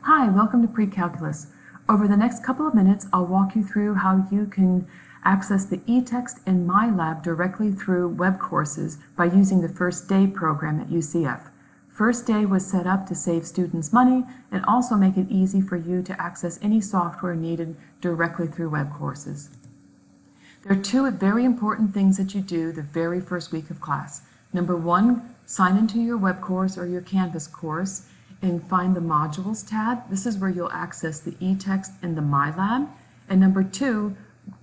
Hi, welcome to Pre-Calculus. Over the next couple of minutes, I'll walk you through how you can access the eText in MyLab directly through web courses by using the First Day program at UCF. First Day was set up to save students money and also make it easy for you to access any software needed directly through web courses. There are two very important things that you do the very first week of class. Number one, sign into your web course or your Canvas course and find the Modules tab. This is where you'll access the eText in the MyLab. And number two,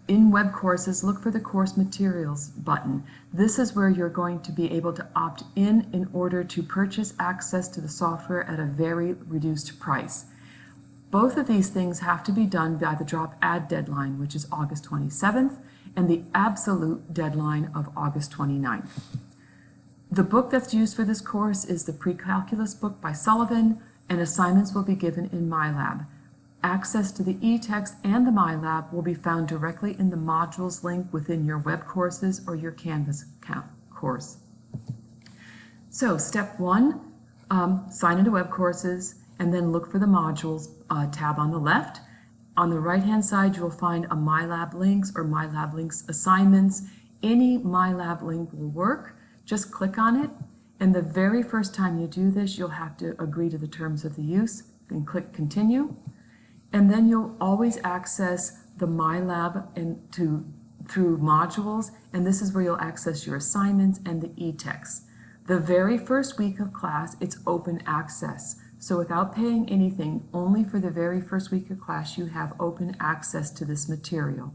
in web courses, look for the Course Materials button. This is where you're going to be able to opt in order to purchase access to the software at a very reduced price. Both of these things have to be done by the drop add deadline, which is August 27th, and the absolute deadline of August 29th. The book that's used for this course is the Pre-Calculus book by Sullivan, and assignments will be given in MyLab. Access to the eText and the MyLab will be found directly in the modules link within your web courses or your Canvas course. So step one, sign into web courses and then look for the modules tab on the left. On the right-hand side, you'll find a MyLab links or MyLab links assignments. Any MyLab link will work. Just click on it, and the very first time you do this, you'll have to agree to the terms of the use and click continue. And then you'll always access the MyLab through modules, and this is where you'll access your assignments and the eText. The very first week of class, it's open access. So without paying anything, only for the very first week of class, you have open access to this material.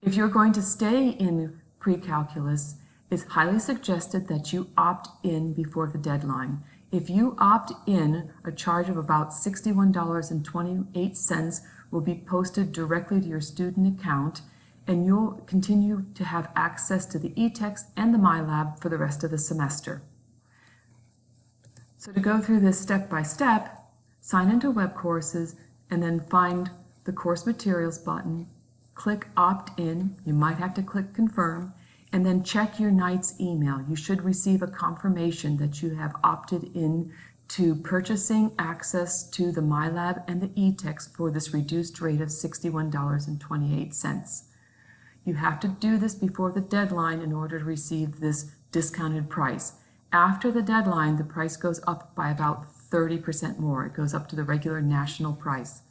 If you're going to stay in Pre-Calculus, it's highly suggested that you opt in before the deadline. If you opt in, a charge of about $61.28 will be posted directly to your student account, and you'll continue to have access to the eText and the MyLab for the rest of the semester. So to go through this step by step, sign into web courses and then find the Course Materials button, click Opt In, you might have to click Confirm, and then check your night's email. You should receive a confirmation that you have opted in to purchasing access to the MyLab and the eText for this reduced rate of $61.28. You have to do this before the deadline in order to receive this discounted price. After the deadline, the price goes up by about 30% more. It goes up to the regular national price.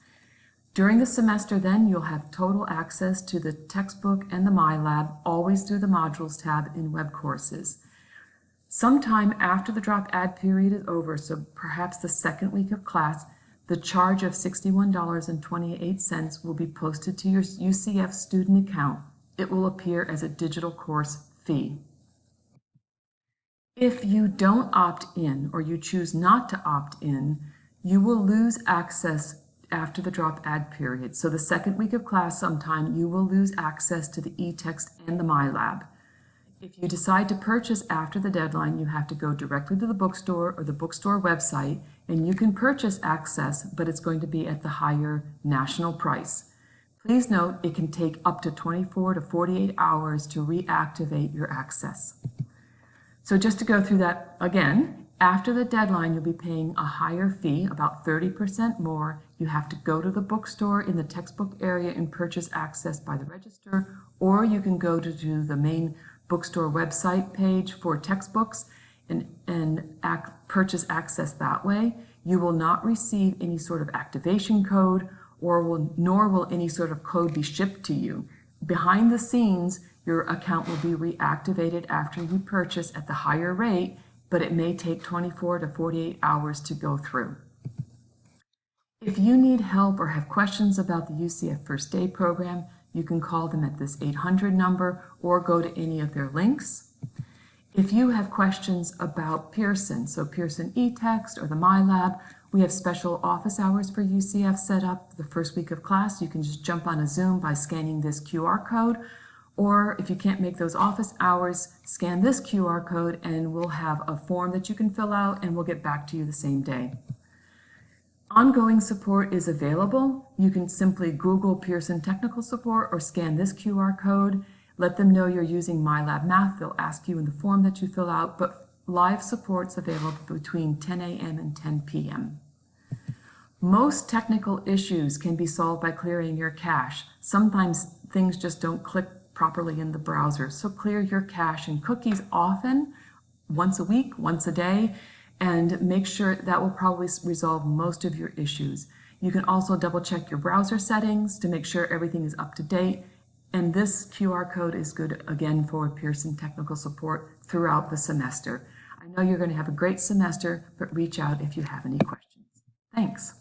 During the semester then, you'll have total access to the textbook and the MyLab, always through the Modules tab in web courses. Sometime after the drop add period is over, so perhaps the second week of class, the charge of $61.28 will be posted to your UCF student account. It will appear as a digital course fee. If you don't opt in or you choose not to opt in, you will lose access after the drop add period. So the second week of class sometime, you will lose access to the eText and the MyLab. If you decide to purchase after the deadline, you have to go directly to the bookstore or the bookstore website, and you can purchase access, but it's going to be at the higher national price. Please note it can take up to 24 to 48 hours to reactivate your access. So just to go through that again, after the deadline, you'll be paying a higher fee, about 30% more. You have to go to the bookstore in the textbook area and purchase access by the register, or you can go to the main bookstore website page for textbooks and purchase access that way. You will not receive any sort of activation code, nor will any sort of code be shipped to you. Behind the scenes, your account will be reactivated after you purchase at the higher rate, but it may take 24 to 48 hours to go through. If you need help or have questions about the UCF First Day program, you can call them at this 800 number or go to any of their links. If you have questions about Pearson, so Pearson eText or the MyLab, we have special office hours for UCF set up the first week of class. You can just jump on a Zoom by scanning this QR code. Or if you can't make those office hours, scan this QR code and we'll have a form that you can fill out and we'll get back to you the same day. Ongoing support is available. You can simply Google Pearson Technical Support or scan this QR code. Let them know you're using MyLab Math. They'll ask you in the form that you fill out, but live support's available between 10 a.m. and 10 p.m. Most technical issues can be solved by clearing your cache. Sometimes things just don't click properly in the browser, so clear your cache and cookies often, once a week, once a day, and make sure that will probably resolve most of your issues. You can also double check your browser settings to make sure everything is up to date. And this QR code is good again for Pearson technical support throughout the semester. I know you're going to have a great semester, but reach out if you have any questions. Thanks.